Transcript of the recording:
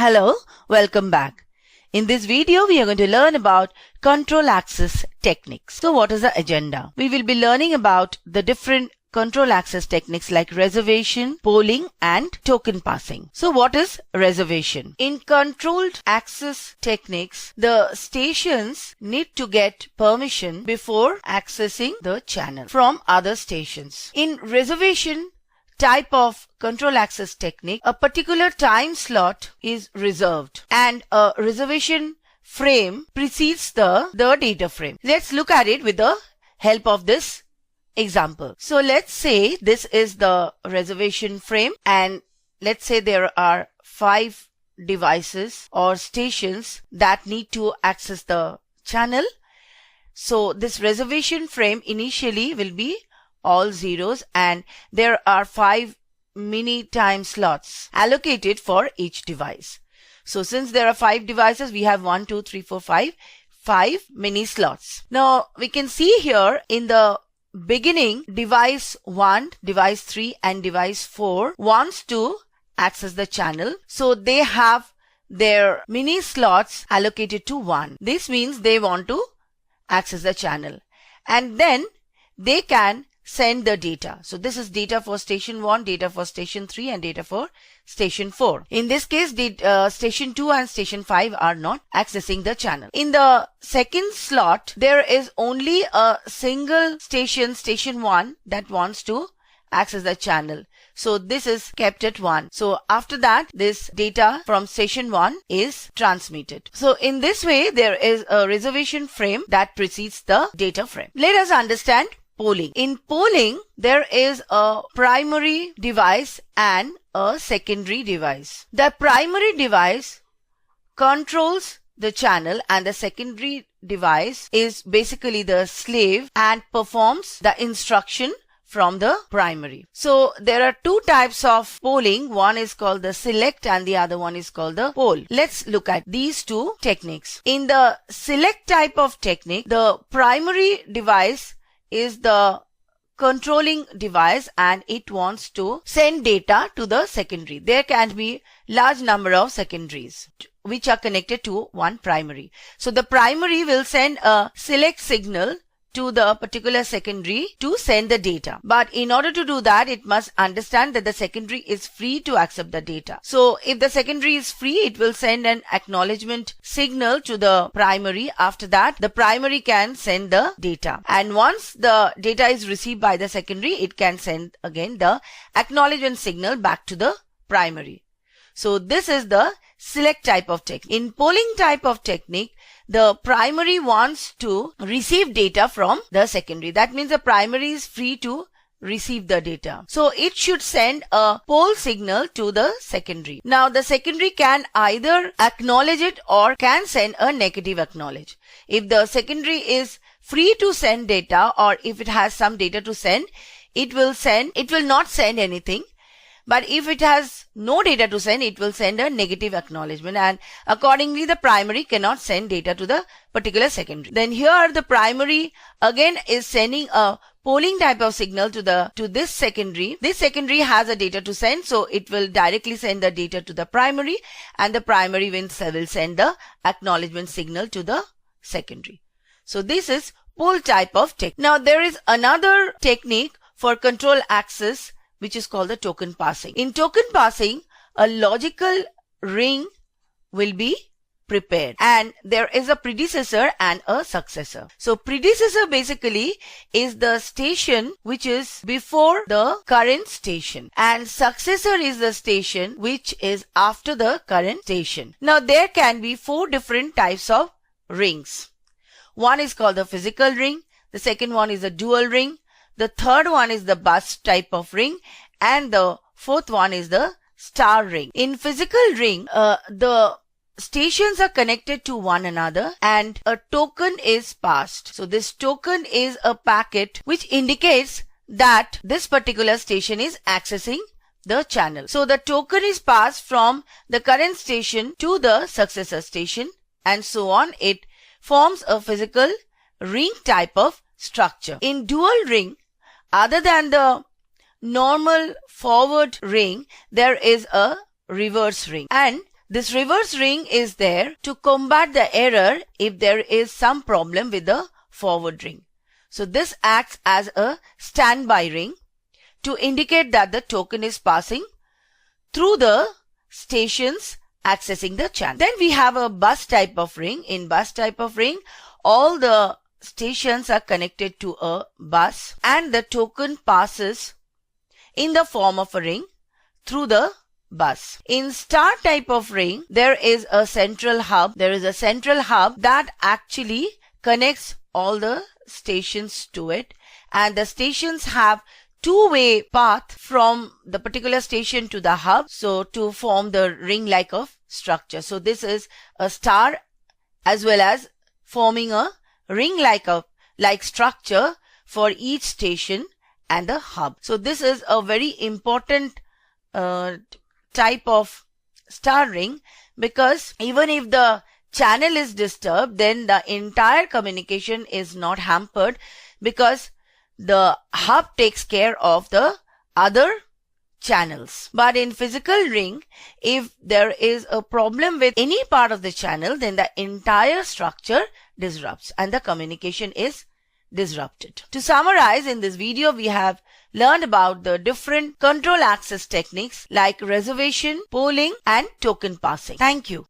Hello, welcome back. In this video, we are going to learn about control access techniques. So what is the agenda? We will be learning about the different control access techniques like reservation, polling, and token passing. So what is reservation? In controlled access techniques, the stations need to get permission before accessing the channel from other stations. In reservation type of control access technique, a particular time slot is reserved and a reservation frame precedes the data frame. Let's look at it with the help of this example. So let's say this is the reservation frame and let's say there are 5 devices or stations that need to access the channel. So this reservation frame initially will be all zeros and there are 5 mini time slots allocated for each device. So since there are 5 devices, we have 1, 2, 3, 4, 5 mini slots. Now we can see here in the beginning, device 1, device 3 and device 4 wants to access the channel. So they have their mini slots allocated to 1. This means they want to access the channel and then they can send the data. So this is data for station 1, data for station 3 and data for station 4. In this case, station 2 and station 5 are not accessing the channel. In the second slot, there is only a single station, station 1, that wants to access the channel. So this is kept at 1. So after that, this data from station 1 is transmitted. So in this way, there is a reservation frame that precedes the data frame. Let us understand polling. In polling, there is a primary device and a secondary device. The primary device controls the channel and the secondary device is basically the slave and performs the instruction from the primary. So there are 2 types of polling. One is called the select and the other one is called the poll. Let's look at these 2 techniques. In the select type of technique, the primary device is the controlling device and it wants to send data to the secondary. There can be large number of secondaries which are connected to one primary. So the primary will send a select signal to the particular secondary to send the data. But in order to do that, it must understand that the secondary is free to accept the data. So if the secondary is free, it will send an acknowledgement signal to the primary. After that, the primary can send the data. And once the data is received by the secondary, it can send again the acknowledgement signal back to the primary. So this is the select type of technique. In polling type of technique, the primary wants to receive data from the secondary. That means the primary is free to receive the data. So it should send a poll signal to the secondary. Now the secondary can either acknowledge it or can send a negative acknowledge. If the secondary is free to send data or if it has some data to send, it will not send anything. But if it has no data to send, it will send a negative acknowledgement and accordingly the primary cannot send data to the particular secondary. Then here the primary again is sending a polling type of signal to this secondary. This secondary has a data to send, so it will directly send the data to the primary and the primary will send the acknowledgement signal to the secondary. So this is poll type of technique. Now there is another technique for control access which is called the token passing. In token passing, a logical ring will be prepared and there is a predecessor and a successor. So predecessor basically is the station which is before the current station and successor is the station which is after the current station. Now there can be 4 different types of rings. One is called the physical ring, the second one is a dual ring, the third one is the bus type of ring and the fourth one is the star ring. In physical ring, the stations are connected to one another and a token is passed. So this token is a packet which indicates that this particular station is accessing the channel. So the token is passed from the current station to the successor station and so on. It forms a physical ring type of structure. In dual ring, other than the normal forward ring, there is a reverse ring and This reverse ring is there to combat the error if there is some problem with the forward ring. So this acts as a standby ring to indicate that the token is passing through the stations accessing the channel. Then we have a bus type of ring. In bus type of ring, all the stations are connected to a bus and the token passes in the form of a ring through the bus. In star type of ring, there is a central hub. There is a central hub that actually connects all the stations to it, and the stations have two-way path from the particular station to the hub, so to form the ring-like of structure. So this is a star as well as forming a ring-like structure for each station and the hub. So this is a very important type of star ring, because even if the channel is disturbed, then the entire communication is not hampered, because the hub takes care of the other channels. But in physical ring, if there is a problem with any part of the channel, then the entire structure disrupts and the communication is disrupted. To summarize, in this video we have learned about the different control access techniques like reservation, polling and token passing. Thank you.